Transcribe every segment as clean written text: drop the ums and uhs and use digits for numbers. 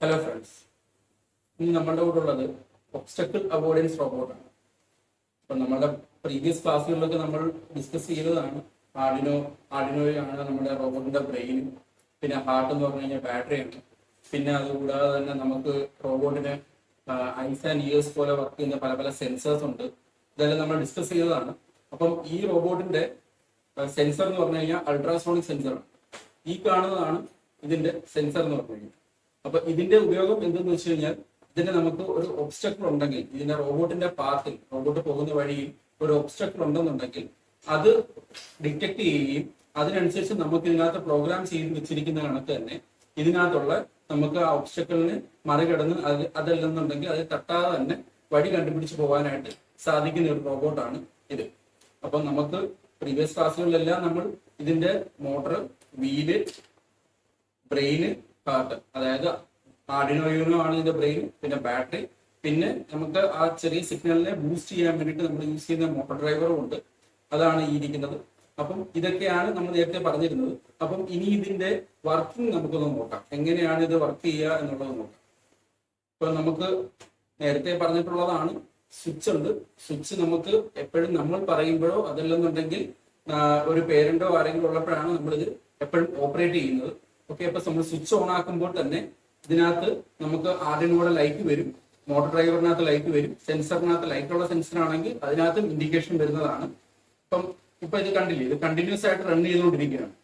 Hello friends, ഇന്ന് നമ്മളുടെ കൂടെ ഉള്ളത് ഒബ്സ്റ്റക്കിൾ അവോയ്ഡൻസ് റോബോട്ടാണ്. അപ്പം നമ്മുടെ പ്രീവിയസ് ക്ലാസ്സുകളിലൊക്കെ നമ്മൾ ഡിസ്കസ് ചെയ്തതാണ് ആർഡിനോയാണ് നമ്മുടെ റോബോട്ടിന്റെ ബ്രെയിൻ, പിന്നെ ഹാർട്ട് എന്ന് പറഞ്ഞു കഴിഞ്ഞാൽ ബാറ്ററിയാണ്. പിന്നെ അതുകൂടാതെ തന്നെ നമുക്ക് റോബോട്ടിന് ഐസ് ആൻഡ് ഇയേഴ്സ് പോലെ വർക്ക് ചെയ്യുന്ന പല പല സെൻസേഴ്സ് ഉണ്ട്. ഇതെല്ലാം നമ്മൾ ഡിസ്കസ് ചെയ്തതാണ്. അപ്പം ഈ റോബോട്ടിന്റെ സെൻസർ എന്ന് പറഞ്ഞു കഴിഞ്ഞാൽ അൾട്രാസോണിക് സെൻസറാണ്. ഈ കാണുന്നതാണ് ഇതിന്റെ സെൻസർ എന്ന് പറഞ്ഞു കഴിഞ്ഞാൽ. അപ്പൊ ഇതിന്റെ ഉപയോഗം എന്തെന്ന് വെച്ച് കഴിഞ്ഞാൽ, ഇതിന് നമുക്ക് ഒരു ഒബ്സ്റ്റക്കിൾ ഉണ്ടെങ്കിൽ, ഇതിന്റെ റോബോട്ടിന്റെ പാത്തിൽ, റോബോട്ട് പോകുന്ന വഴിയിൽ ഒരു ഒബ്സ്റ്റക്കിൾ ഉണ്ടെന്നുണ്ടെങ്കിൽ അത് ഡിറ്റക്ട് ചെയ്യുകയും അതിനനുസരിച്ച് നമുക്ക് ഇതിനകത്ത് പ്രോഗ്രാം ചെയ്ത് വെച്ചിരിക്കുന്ന കണക്ക് തന്നെ ഇതിനകത്തുള്ള നമുക്ക് ആ ഒബ്സ്റ്റക്കിളിന് മറികടന്ന് അതല്ലെന്നുണ്ടെങ്കിൽ അത് തട്ടാതെ തന്നെ വഴി കണ്ടുപിടിച്ച് പോകാനായിട്ട് സാധിക്കുന്ന ഒരു റോബോട്ടാണ് ഇത്. അപ്പം നമുക്ക് പ്രീവിയസ് ക്ലാസ്സുകളിലെല്ലാം നമ്മൾ ഇതിന്റെ മോട്ടർ, വീല്, ബ്രെയിന്, ഹാർട്ട്, അതായത് ആർഡിനോ ആണ് ഇതിന്റെ ബ്രെയിൻ, പിന്നെ ബാറ്ററി, പിന്നെ നമുക്ക് ആ ചെറിയ സിഗ്നലിനെ ബൂസ്റ്റ് ചെയ്യാൻ വേണ്ടിയിട്ട് നമ്മൾ യൂസ് ചെയ്യുന്ന മോട്ടോർ ഡ്രൈവറും ഉണ്ട്. അതാണ് ഈ ഇരിക്കുന്നത്. അപ്പം ഇതൊക്കെയാണ് നമ്മൾ നേരത്തെ പറഞ്ഞിരുന്നത്. അപ്പം ഇനി ഇതിന്റെ വർക്കിംഗ് നമുക്കൊന്ന് നോക്കാം, എങ്ങനെയാണ് ഇത് വർക്ക് ചെയ്യുക എന്നുള്ളത് നോക്കാം. ഇപ്പൊ നമുക്ക് നേരത്തെ പറഞ്ഞിട്ടുള്ളതാണ്, സ്വിച്ച് ഉണ്ട്. സ്വിച്ച് നമുക്ക് എപ്പോഴും നമ്മൾ പറയുമ്പോഴോ അതല്ലെന്നുണ്ടെങ്കിൽ ഒരു പേരന്റോ ആരെങ്കിലും ഉള്ളപ്പോഴാണ് നമ്മളിത് എപ്പോഴും ഓപ്പറേറ്റ് ചെയ്യുന്നത്. ഓക്കെ, അപ്പൊ നമ്മൾ സ്വിച്ച് ഓൺ ആക്കുമ്പോൾ തന്നെ ഇതിനകത്ത് നമുക്ക് ആർഡിനോയുടെ ലൈറ്റ് വരും, മോട്ടോർ ഡ്രൈവറിനകത്ത് ലൈറ്റ് വരും, സെൻസറിനകത്ത് ലൈറ്റുള്ള സെൻസർ ആണെങ്കിൽ അതിനകത്ത് ഇൻഡിക്കേഷൻ വരുന്നതാണ്. ഇപ്പൊ ഇത് കണ്ടില്ലേ, ഇത് കണ്ടിന്യൂസ് ആയിട്ട് റൺ ചെയ്തുകൊണ്ടിരിക്കുകയാണ്.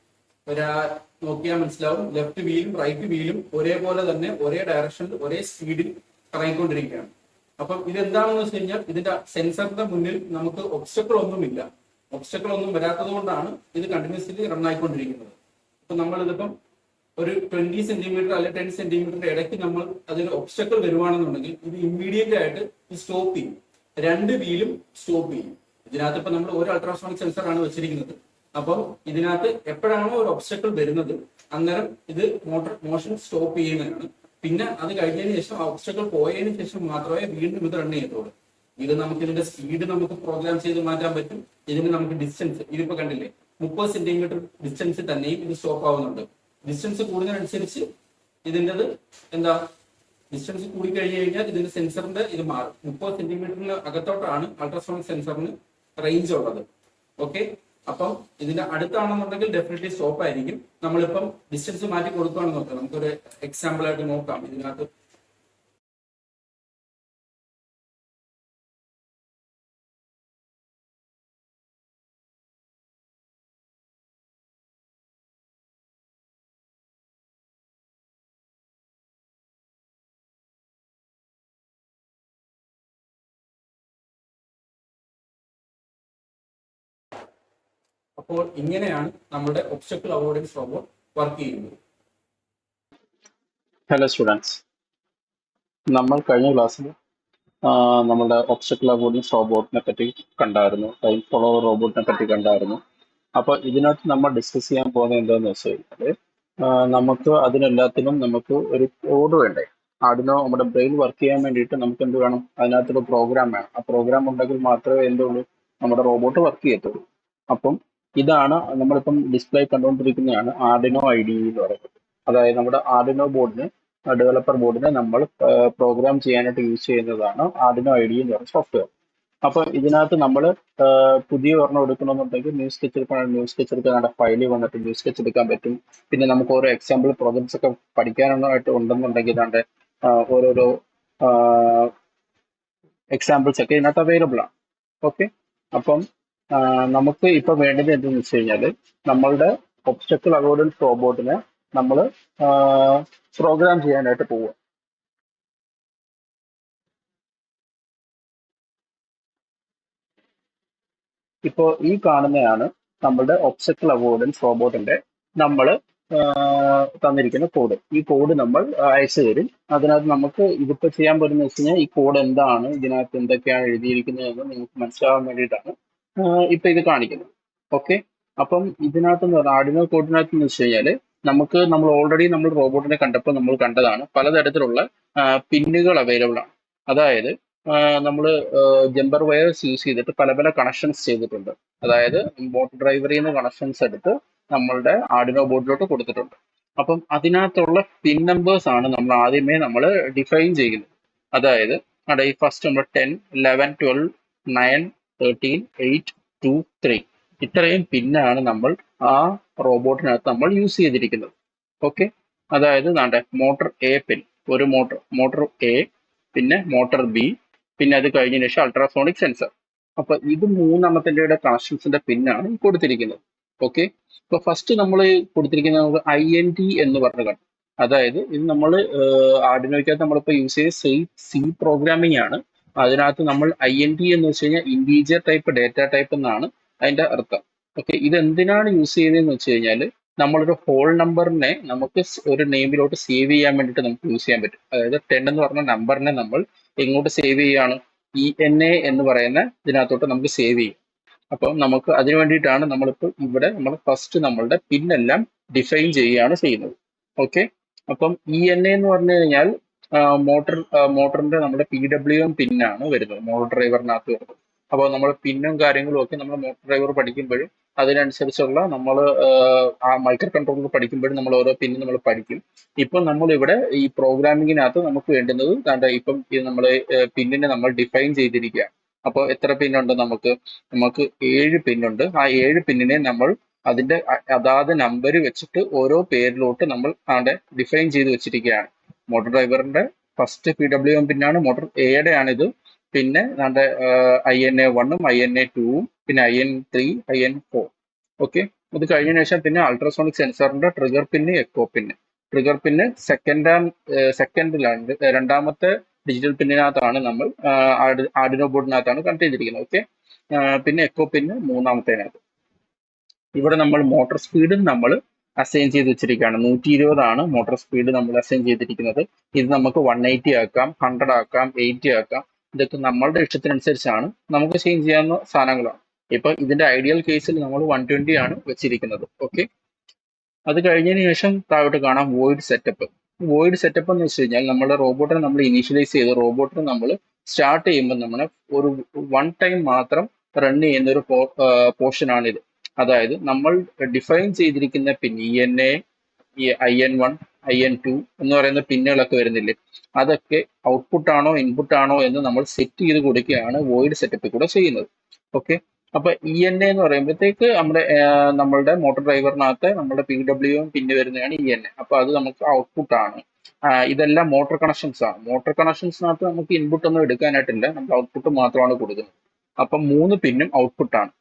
നോക്കിയാൽ മനസ്സിലാവും, ലെഫ്റ്റ് വീലും റൈറ്റ് വീലും ഒരേപോലെ തന്നെ ഒരേ ഡയറക്ഷനിൽ ഒരേ സ്പീഡിൽ കറങ്ങിക്കൊണ്ടിരിക്കുകയാണ്. അപ്പം ഇതെന്താണെന്ന് വെച്ച് കഴിഞ്ഞാൽ, ഇതിന്റെ സെൻസറിന്റെ മുന്നിൽ നമുക്ക് ഒബ്സ്റ്റക്കിൾ ഒന്നുമില്ല. ഒബ്സ്റ്റക്കിൾ ഒന്നും വരാത്തത് കൊണ്ടാണ് ഇത് കണ്ടിന്യൂസ്ലി റൺ ആയിക്കൊണ്ടിരിക്കുന്നത്. അപ്പൊ നമ്മളിതിപ്പം ഒരു 20 സെന്റിമീറ്റർ അല്ലെ 10 സെന്റിമീറ്ററിന്റെ ഇടയ്ക്ക് നമ്മൾ അതിന് ഒബ്സ്റ്റക്കിൾ വരുവാണെന്നുണ്ടെങ്കിൽ ഇത് ഇമ്മീഡിയറ്റ് ആയിട്ട് സ്റ്റോപ്പ് ചെയ്യും, രണ്ട് വീലും സ്റ്റോപ്പ് ചെയ്യും. ഇതിനകത്ത് ഇപ്പൊ നമ്മൾ ഒരു അൾട്രാസോണിക് സെൻസർ ആണ് വെച്ചിരിക്കുന്നത്. അപ്പം ഇതിനകത്ത് എപ്പോഴാണോ ഒരു ഒബ്സ്റ്റക്കിൾ വരുന്നത് അന്നേരം ഇത് മോഷൻ സ്റ്റോപ്പ് ചെയ്യുന്നതാണ്. പിന്നെ അത് കഴിഞ്ഞതിന് ശേഷം ആ ഒബ്സ്റ്റക്കിൾ പോയതിനു ശേഷം മാത്രമേ വീണ്ടും ഇത് റൺ ചെയ്യത്തുള്ളൂ. ഇത് നമുക്ക് ഇതിന്റെ സ്പീഡ് നമുക്ക് പ്രോഗ്രാം ചെയ്ത് മാറ്റാൻ പറ്റും. ഇതിന് നമുക്ക് ഡിസ്റ്റൻസ്, ഇതിപ്പോ കണ്ടില്ലേ 30 സെന്റിമീറ്റർ ഡിസ്റ്റൻസിൽ തന്നെയും ഇത് സ്റ്റോപ്പ് ആവുന്നുണ്ട്. ഡിസ്റ്റൻസ് കൂടുന്നതിനനുസരിച്ച് ഇതിൻ്റെത് ഡിസ്റ്റൻസ് കൂടി കഴിഞ്ഞു കഴിഞ്ഞാൽ ഇതിന്റെ സെൻസറിന്റെ ഇത് മാറും. 30 സെന്റിമീറ്ററിന് അകത്തോട്ടാണ് അൾട്രാസോണിക് സെൻസറിന് റേഞ്ച് ഉള്ളത്. ഓക്കെ, അപ്പം ഇതിന്റെ അടുത്താണെന്നുണ്ടെങ്കിൽ ഡെഫിനറ്റ്ലി സ്റ്റോപ്പ് ആയിരിക്കും. നമ്മളിപ്പം ഡിസ്റ്റൻസ് മാറ്റി കൊടുക്കുകയാണെന്ന് നോക്കാം. നമുക്കൊരു എക്സാമ്പിൾ ആയിട്ട് നോക്കാം. ഇതിനകത്ത് അപ്പോൾ ഇങ്ങനെയാണ് നമ്മുടെ ഒബ്സ്റ്റക്കിൾ അവോയ്ഡൻസ് റോബോട്ട് വർക്ക് ചെയ്യുന്നത്. ഹലോ സ്റ്റുഡൻസ്, നമ്മൾ കഴിഞ്ഞ ക്ലാസ്സിൽ നമ്മുടെ ഒബ്സ്റ്റക്കിൾ അവോയ്ഡൻസ് റോബോട്ടിനെ പറ്റി കണ്ടായിരുന്നു, ടൈം ഫോളോവർ റോബോട്ടിനെ പറ്റി കണ്ടായിരുന്നു. അപ്പോൾ ഇതിനകത്ത് നമ്മൾ ഡിസ്കസ് ചെയ്യാൻ പോകുന്നത് എന്താണെന്ന് വെച്ച് കഴിഞ്ഞാൽ, നമുക്ക് അതിനെല്ലാത്തിനും നമുക്ക് ഒരു കോഡ് വേണ്ടേ. ആർഡിനോ നമ്മുടെ ബ്രെയിൻ വർക്ക് ചെയ്യാൻ വേണ്ടിയിട്ട് നമുക്ക് എന്ത് വേണം, അതിനകത്തൊരു പ്രോഗ്രാം വേണം. ആ പ്രോഗ്രാം ഉണ്ടെങ്കിൽ മാത്രമേ എന്തുള്ളൂ, നമ്മുടെ റോബോട്ട് വർക്ക് ചെയ്യത്തുള്ളൂ. അപ്പം ഇതാണ് നമ്മളിപ്പം ഡിസ്പ്ലേ കണ്ടുകൊണ്ടിരിക്കുന്നതാണ് ആർഡിനോ IDE എന്ന് പറയുന്നത്. അതായത് നമ്മുടെ ആർഡിനോ ബോർഡിന്, ഡെവലപ്പർ ബോർഡിനെ നമ്മൾ പ്രോഗ്രാം ചെയ്യാനായിട്ട് യൂസ് ചെയ്യുന്നതാണ് ആർഡിനോ IDE എന്ന് പറയുന്ന സോഫ്റ്റ്വെയർ. അപ്പൊ ഇതിനകത്ത് നമ്മൾ പുതിയ ഒരെണ്ണം എടുക്കണമെന്നുണ്ടെങ്കിൽ ന്യൂ സ്കെച്ച് എടുക്കണമെങ്കിൽ ന്യൂ സ്കെച്ച് എടുക്കാൻ ഫയലിൽ വന്നിട്ട് ന്യൂ സ്കെച്ച് എടുക്കാൻ പറ്റും. പിന്നെ നമുക്ക് ഓരോ എക്സാമ്പിൾ പ്രോജക്ട്സ് ഒക്കെ പഠിക്കാനായിട്ട് ഉണ്ടെന്നുണ്ടെങ്കിൽ ഇതാണ്ട് ഓരോരോ എക്സാമ്പിൾസ് ഒക്കെ ഇതിനകത്ത് അവൈലബിൾ ആണ്. ഓക്കെ, അപ്പം നമുക്ക് ഇപ്പൊ വേണ്ടത് എന്തെന്ന് വെച്ച് കഴിഞ്ഞാൽ, നമ്മളുടെ ഒബ്സ്റ്റക്കിൾ അവോയ്ഡൻസ് റോബോട്ടിനെ നമ്മൾ പ്രോഗ്രാം ചെയ്യാനായിട്ട് പോവുക. ഇപ്പോൾ ഈ കാണുന്നതാണ് നമ്മളുടെ ഒബ്സ്റ്റക്കിൾ അവോയ്ഡൻസ് റോബോട്ടിന്റെ നമ്മൾ തന്നിരിക്കുന്ന കോഡ്. ഈ കോഡ് നമ്മൾ അയച്ചു തരും. അതിനകത്ത് നമുക്ക് ഇതിപ്പോ ചെയ്യാൻ പറ്റുന്ന വെച്ച് കഴിഞ്ഞാൽ, ഈ കോഡ് എന്താണ്, ഇതിനകത്ത് എന്തൊക്കെയാണ് എഴുതിയിരിക്കുന്നത് എന്ന് നിങ്ങൾക്ക് മനസ്സിലാവാൻ വേണ്ടിയിട്ടാണ് ഇപ്പൊ ഇത് കാണിക്കുന്നത്. ഓക്കെ, അപ്പം ഇതിനകത്ത് ആർഡിനോ കോഡിനകത്ത് എന്ന് വെച്ച് കഴിഞ്ഞാൽ, നമ്മൾ ഓൾറെഡി നമ്മൾ റോബോട്ടിനെ കണ്ടപ്പോൾ നമ്മൾ കണ്ടതാണ് പലതരത്തിലുള്ള പിന്നുകൾ അവൈലബിൾ ആണ്. അതായത് നമ്മൾ ജമ്പർ വയേഴ്സ് യൂസ് ചെയ്തിട്ട് പല പല കണക്ഷൻസ് ചെയ്തിട്ടുണ്ട്. അതായത് മോട്ടോർ ഡ്രൈവറിൽ നിന്ന് കണക്ഷൻസ് എടുത്ത് നമ്മളുടെ ആർഡിനോ ബോർഡിലോട്ട് കൊടുത്തിട്ടുണ്ട്. അപ്പം അതിനകത്തുള്ള പിൻ നമ്പേഴ്സ് ആണ് നമ്മൾ ഡിഫൈൻ ചെയ്യുന്നത്. അതായത് അവിടെ ഈ ഫസ്റ്റ് നമ്മൾ 10, 11, 12, 9, 13, 8, 2, 3 ഇത്രയും പിന്നാണ് നമ്മൾ ആ റോബോട്ടിനകത്ത് നമ്മൾ യൂസ് ചെയ്തിരിക്കുന്നത്. ഓക്കെ, അതായത് മോട്ടർ എ പിൻ, ഒരു മോട്ടർ എ, പിന്നെ മോട്ടർ ബി, പിന്നെ അത് കഴിഞ്ഞതിന് ശേഷം അൾട്രാസോണിക് സെൻസർ. അപ്പൊ ഇത് മൂന്നെണ്ണത്തിന്റെ കണക്ഷൻസിന്റെ പിന്നാണ് കൊടുത്തിരിക്കുന്നത്. ഓക്കെ, ഇപ്പൊ ഫസ്റ്റ് നമ്മൾ കൊടുത്തിരിക്കുന്നത് INT എന്ന് പറഞ്ഞ കണ്ടു. അതായത് ഇത് നമ്മൾ ആർഡിനോയ്ക്കകത്ത് നമ്മളിപ്പോൾ യൂസ് ചെയ്ത് സി പ്രോഗ്രാമിംഗ് ആണ്. അതിനകത്ത് നമ്മൾ INT എന്ന് വെച്ച് കഴിഞ്ഞാൽ ഇൻറ്റീജർ ടൈപ്പ് ഡേറ്റ ടൈപ്പ് എന്നാണ് അതിന്റെ അർത്ഥം. ഓക്കെ, ഇത് എന്തിനാണ് യൂസ് ചെയ്യുന്നതെന്ന് വെച്ച് കഴിഞ്ഞാൽ നമ്മളൊരു ഹോൾ നമ്പറിനെ നമുക്ക് ഒരു നെയിമിലോട്ട് സേവ് ചെയ്യാൻ വേണ്ടിയിട്ട് നമുക്ക് യൂസ് ചെയ്യാൻ പറ്റും. അതായത് 10 എന്ന് പറഞ്ഞ നമ്പറിനെ നമ്മൾ എങ്ങോട്ട് സേവ് ചെയ്യുകയാണ്? ENA എന്ന് പറയുന്ന ഇതിനകത്തോട്ട് നമുക്ക് സേവ് ചെയ്യും. അപ്പം നമുക്ക് അതിനു വേണ്ടിയിട്ടാണ് നമ്മളിപ്പോൾ ഇവിടെ നമ്മൾ ഫസ്റ്റ് നമ്മളുടെ പിന്നെല്ലാം ഡിഫൈൻ ചെയ്യുകയാണ് ചെയ്യുന്നത്. ഓക്കെ, അപ്പം ENA എന്ന് പറഞ്ഞു കഴിഞ്ഞാൽ മോട്ടറിന്റെ നമ്മുടെ PWM പിന്നാണ് വരുന്നത്, മോട്ടോർ ഡ്രൈവറിനകത്ത് വരുന്നത്. അപ്പോൾ നമ്മൾ പിന്നും കാര്യങ്ങളും ഒക്കെ നമ്മൾ മോട്ടോർ ഡ്രൈവർ പഠിക്കുമ്പോഴും അതിനനുസരിച്ചുള്ള നമ്മൾ ആ മൈക്രോ കൺട്രോളർ പഠിക്കുമ്പോഴും നമ്മൾ ഓരോ പിന്നും നമ്മൾ പഠിക്കും. ഇപ്പം നമ്മളിവിടെ ഈ പ്രോഗ്രാമിങ്ങിനകത്ത് നമുക്ക് വേണ്ടുന്നത് ഇപ്പം ഇത് നമ്മൾ പിന്നിനെ നമ്മൾ ഡിഫൈൻ ചെയ്തിരിക്കുകയാണ്. അപ്പോൾ എത്ര പിന്നുണ്ട്? നമുക്ക് 7 പിന്നുണ്ട്. ആ 7 പിന്നിനെ നമ്മൾ അതിന്റെ അതാത് നമ്പർ വെച്ചിട്ട് ഓരോ പേരിലോട്ട് നമ്മൾ ഡിഫൈൻ ചെയ്ത് വെച്ചിരിക്കുകയാണ്. മോട്ടോർ ഡ്രൈവറിന്റെ ഫസ്റ്റ് PWM പിന്നാണ്, മോട്ടോർ എയുടെ ആണിത്. പിന്നെ INA1, INA2, പിന്നെ IN3, IN4. ഓക്കെ, ഇത് കഴിഞ്ഞതിന് ശേഷം പിന്നെ അൾട്രാസോണിക് സെൻസറിന്റെ ട്രിഗർ പിന്ന്, എക്കോ പിന്ന്. ട്രിഗർ പിന്ന് സെക്കൻഡിലാണ്, രണ്ടാമത്തെ ഡിജിറ്റൽ പിന്നിനകത്താണ് നമ്മൾ ആർഡിനോ ബോർഡിനകത്താണ് കണക്ട് ചെയ്തിരിക്കുന്നത്. ഓക്കെ, പിന്നെ എക്കോ പിന്ന് മൂന്നാമത്തേനകത്ത്. ഇവിടെ നമ്മൾ മോട്ടോർ സ്പീഡും നമ്മൾ അസൈൻ ചെയ്ത് വെച്ചിരിക്കുകയാണ്. 120 ആണ് മോട്ടോർ സ്പീഡ് നമ്മൾ അസൈൻ ചെയ്തിരിക്കുന്നത്. ഇത് നമുക്ക് 180 ആക്കാം, 100 ആക്കാം, 80 ആക്കാം. ഇതൊക്കെ നമ്മളുടെ ഇഷ്ടത്തിനനുസരിച്ചാണ് നമുക്ക് ചേഞ്ച് ചെയ്യാവുന്ന സാധനങ്ങളാണ്. ഇപ്പൊ ഇതിന്റെ ഐഡിയൽ കേസിൽ നമ്മൾ 120 ആണ് വെച്ചിരിക്കുന്നത്. ഓക്കെ, അത് കഴിഞ്ഞതിന് ശേഷം താഴോട്ട് കാണാം വോയിഡ് സെറ്റപ്പ്. വോയിഡ് സെറ്റപ്പ് എന്ന് വെച്ച് കഴിഞ്ഞാൽ നമ്മുടെ റോബോട്ടിനെ നമ്മൾ ഇനീഷ്യലൈസ് ചെയ്ത് റോബോട്ടിനെ നമ്മൾ സ്റ്റാർട്ട് ചെയ്യുമ്പോൾ നമ്മൾ ഒരു 1 ടൈം മാത്രം റൺ ചെയ്യുന്ന ഒരു പോർഷൻ ആണിത്. അതായത് നമ്മൾ ഡിഫൈൻ ചെയ്തിരിക്കുന്ന പിൻ ENA, IN1, IN2 എന്ന് പറയുന്ന പിന്നുകളൊക്കെ വരുന്നില്ലേ, അതൊക്കെ ഔട്ട്പുട്ട് ആണോ ഇൻപുട്ട് ആണോ എന്ന് നമ്മൾ സെറ്റ് ചെയ്ത് കൊടുക്കുകയാണ് വോയിഡ് സെറ്റപ്പിൽ കൂടെ ചെയ്യുന്നത്. ഓക്കെ, അപ്പൊ ENA എന്ന് പറയുമ്പോഴത്തേക്ക് നമ്മളുടെ മോട്ടോർ ഡ്രൈവറിനകത്ത് നമ്മുടെ PWM പിന്ന് വരുന്നതാണ് ENA. അപ്പൊ അത് നമുക്ക് ഔട്ട്പുട്ട് ആണ്. ഇതെല്ലാം മോട്ടോർ കണക്ഷൻസ് ആണ്. മോട്ടോർ കണക്ഷൻസിനകത്ത് നമുക്ക് ഇൻപുട്ട് ഒന്നും എടുക്കാനായിട്ടില്ല, നമ്മൾ ഔട്ട്പുട്ട് മാത്രമാണ് കൊടുക്കുന്നത്. അപ്പം 3 പിന്നും ഔട്ട്പുട്ട് ആണ്.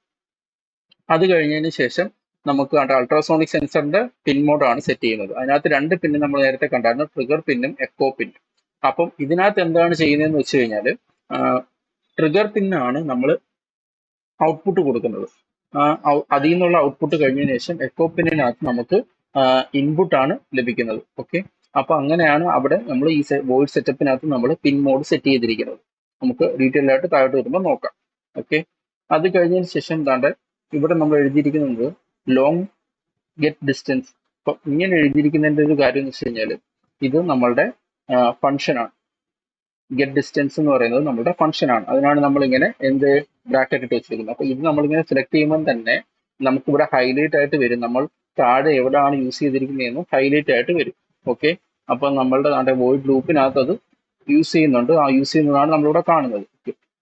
അത് കഴിഞ്ഞതിന് ശേഷം നമുക്ക് അൾട്രാസോണിക് സെൻസറിന്റെ പിൻ മോഡാണ് സെറ്റ് ചെയ്യുന്നത്. അതിനകത്ത് 2 പിന്ന് നമ്മൾ നേരത്തെ കണ്ടായിരുന്നു, ട്രിഗർ പിന്നും എക്കോ പിന്നും. അപ്പം ഇതിനകത്ത് എന്താണ് ചെയ്യുന്നതെന്ന് വെച്ച് കഴിഞ്ഞാൽ ട്രിഗർ പിന്നാണ് നമ്മൾ ഔട്ട്പുട്ട് കൊടുക്കുന്നത്. അതിൽ നിന്നുള്ള ഔട്ട്പുട്ട് കഴിഞ്ഞതിന് ശേഷം എക്കോ പിന്നിനകത്ത് നമുക്ക് ഇൻപുട്ട് ആണ് ലഭിക്കുന്നത്. ഓക്കെ, അപ്പൊ അങ്ങനെയാണ് അവിടെ നമ്മൾ ഈ വോയിഡ് സെറ്റപ്പിനകത്ത് നമ്മൾ പിൻ മോഡ് സെറ്റ് ചെയ്തിരിക്കുന്നത്. നമുക്ക് ഡീറ്റെയിൽ ആയിട്ട് താഴോട്ട് വരുമ്പോൾ നോക്കാം. ഓക്കെ, അത് കഴിഞ്ഞതിന് ശേഷം ഇവിടെ നമ്മൾ എഴുതിയിരിക്കുന്നത് ലോങ് ഗെറ്റ് ഡിസ്റ്റൻസ്. അപ്പൊ ഇങ്ങനെ എഴുതിയിരിക്കുന്നതിന്റെ ഒരു കാര്യം എന്ന് വെച്ച് കഴിഞ്ഞാൽ ഇത് നമ്മളുടെ ഫംഗ്ഷൻ ആണ്. ഗെറ്റ് ഡിസ്റ്റൻസ് എന്ന് പറയുന്നത് നമ്മുടെ ഫംഗ്ഷൻ ആണ്. അതിനാണ് നമ്മൾ ഇങ്ങനെ ബ്രാക്കറ്റ് ഇട്ട് വെച്ചിരിക്കുന്നത്. അപ്പൊ ഇത് നമ്മളിങ്ങനെ സെലക്ട് ചെയ്യുമ്പോൾ തന്നെ നമുക്കിവിടെ ഹൈലൈറ്റ് ആയിട്ട് വരും, നമ്മൾ താഴെ എവിടെയാണ് യൂസ് ചെയ്തിരിക്കുന്നതെന്ന് ഹൈലൈറ്റ് ആയിട്ട് വരും. ഓക്കെ, അപ്പൊ നമ്മളുടെ വോയിഡ് ലൂപ്പിനകത്ത് അത് യൂസ് ചെയ്യുന്നുണ്ട്. ആ യൂസ് ചെയ്യുന്നതാണ് നമ്മളിവിടെ കാണുന്നത്.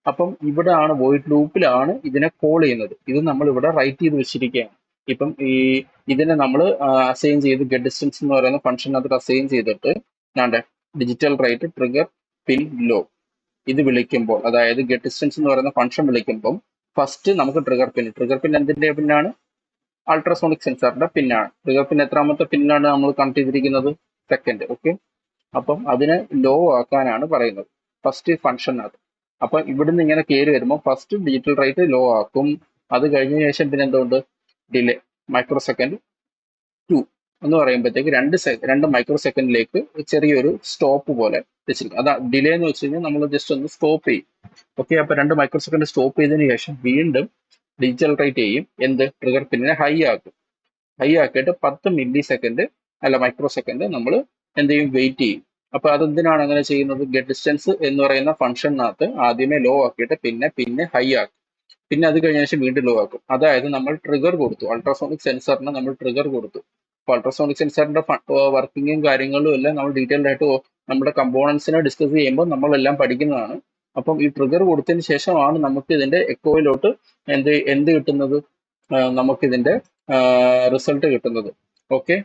അപ്പം ഇവിടെ ആണ് വോയിഡ് ലൂപ്പിലാണ് ഇതിനെ കോൾ ചെയ്യുന്നത്. ഇത് നമ്മൾ ഇവിടെ റൈറ്റ് ചെയ്ത് വെച്ചിരിക്കുകയാണ്. ഇപ്പം ഇതിനെ നമ്മൾ അസൈൻ ചെയ്ത് ഗെറ്റ് ഡിസ്റ്റൻസ് എന്ന് പറയുന്ന ഫംഗ്ഷനകത്ത് അസൈൻ ചെയ്തിട്ട് ഡിജിറ്റൽ റൈറ്റ് ട്രിഗർ പിൻ ലോ ഇത് വിളിക്കുമ്പോൾ, അതായത് ഗെറ്റ് ഡിസ്റ്റൻസ് എന്ന് പറയുന്ന ഫംഗ്ഷൻ വിളിക്കുമ്പോൾ ഫസ്റ്റ് നമുക്ക് ട്രിഗർ പിൻ എന്തിന്റെ പിന്നാണ്? അൾട്രാസോണിക് സെൻസറിന്റെ പിന്നാണ്. ട്രിഗർ പിൻ എത്രാമത്തെ പിന്നാണ് നമ്മൾ കണക്ട് ചെയ്തിരിക്കുന്നത്? സെക്കൻഡ്. ഓക്കെ, അപ്പം അതിനെ ലോ ആക്കാനാണ് പറയുന്നത് ഫസ്റ്റ് ഫംഗ്ഷനകത്ത്. അപ്പൊ ഇവിടുന്ന് ഇങ്ങനെ കയറി വരുമ്പോൾ ഫസ്റ്റ് ഡിജിറ്റൽ റൈറ്റ് ലോ ആക്കും. അത് കഴിഞ്ഞ ശേഷം പിന്നെ എന്തുകൊണ്ട് ഡിലേ മൈക്രോ സെക്കൻഡ് 2 എന്ന് പറയുമ്പോഴത്തേക്ക് 2 മൈക്രോ സെക്കൻഡിലേക്ക് ചെറിയൊരു സ്റ്റോപ്പ് പോലെ വെച്ചിരിക്കും. അതാ ഡിലേ എന്ന് വെച്ച് കഴിഞ്ഞാൽ നമ്മൾ ജസ്റ്റ് ഒന്ന് സ്റ്റോപ്പ് ചെയ്യും. ഓക്കെ, അപ്പൊ 2 മൈക്രോ സെക്കൻഡ് സ്റ്റോപ്പ് ചെയ്തതിനു ശേഷം വീണ്ടും ഡിജിറ്റൽ റൈറ്റ് ചെയ്യും. ട്രിഗർ പിന്നിനെ ഹൈ ആക്കും. ഹൈ ആക്കിയിട്ട് 10 മില്ലി സെക്കൻഡ് മൈക്രോ സെക്കൻഡ് നമ്മൾ എന്ത് ചെയ്യും? വെയിറ്റ് ചെയ്യും. അപ്പൊ അതെന്തിനാണ് അങ്ങനെ ചെയ്യുന്നത്? ഗെറ്റ് ഡിസ്റ്റൻസ് എന്ന് പറയുന്ന ഫംഗ്ഷനകത്ത് ആദ്യമേ ലോ ആക്കിയിട്ട് പിന്നെ ഹൈ ആക്കും. പിന്നെ അത് കഴിഞ്ഞ ശേഷം വീണ്ടും ലോ ആക്കും. അതായത് നമ്മൾ ട്രിഗർ കൊടുത്തു, അൾട്രാസോണിക് സെൻസറിന് നമ്മൾ ട്രിഗർ കൊടുത്തു. അപ്പോൾ അൾട്രാസോണിക് സെൻസറിന്റെ വർക്കിങ്ങും കാര്യങ്ങളും എല്ലാം നമ്മൾ ഡീറ്റെയിൽഡ് ആയിട്ട് നമ്മുടെ കമ്പോണൻസിനെ ഡിസ്കസ് ചെയ്യുമ്പോൾ നമ്മളെല്ലാം പഠിക്കുന്നതാണ്. അപ്പം ഈ ട്രിഗർ കൊടുത്തതിന് ശേഷമാണ് നമുക്ക് ഇതിന്റെ എക്കോയിലോട്ട് എന്ത് കിട്ടുന്നത്, നമുക്കിതിന്റെ റിസൾട്ട് കിട്ടുന്നത്. ഓക്കെ,